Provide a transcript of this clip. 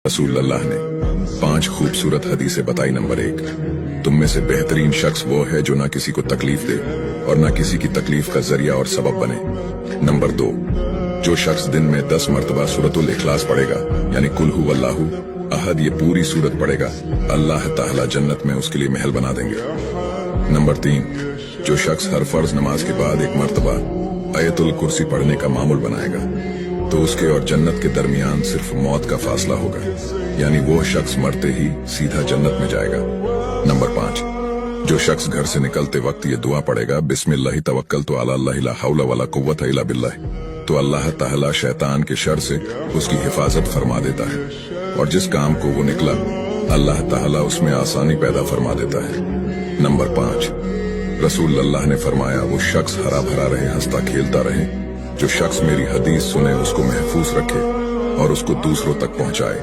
रसूल अल्लाह ने 5 खूबसूरत हदीसें बताई। नंबर 1, तुम में से बेहतरीन शख्स वो है जो ना किसी को तकलीफ दे और ना किसी की तकलीफ का जरिया और सबब बने। नंबर 2, जो शख्स दिन में 10 मरतबा सूरतुल इखलास पढ़ेगा, यानी कुल हु अल्लाहु अहद, ये पूरी सूरत पढ़ेगा, अल्लाह ताला जन्नत में उसके लिए महल बना देंगे। नंबर 3, जो शख्स हर फर्ज नमाज के बाद 1 मरतबा आयतुल कुर्सी पढ़ने का मामूल बनाएगा, तो उसके और जन्नत के दरमियान सिर्फ मौत का फासला होगा, यानी वो शख्स मरते ही सीधा जन्नत में जाएगा। नंबर 5, जो शख्स घर से निकलते वक्त ये दुआ पढ़ेगा, बिस्मिल्लाहि तवक्कलतु अला अल्लाह ला हौला वला कुव्वता इल्ला बिल्लाह, तो अल्लाह ताला शैतान के शर से उसकी हिफाजत फरमा देता है, और जिस काम को वो निकला अल्लाह ताला उसमें आसानी पैदा फरमा देता है। नंबर 5, रसूल अल्लाह ने फरमाया, वो शख्स हरा भरा रहे, हंसता खेलता रहे, जो शख्स मेरी हदीस सुने उसको महफूज रखे और उसको दूसरों तक पहुंचाए।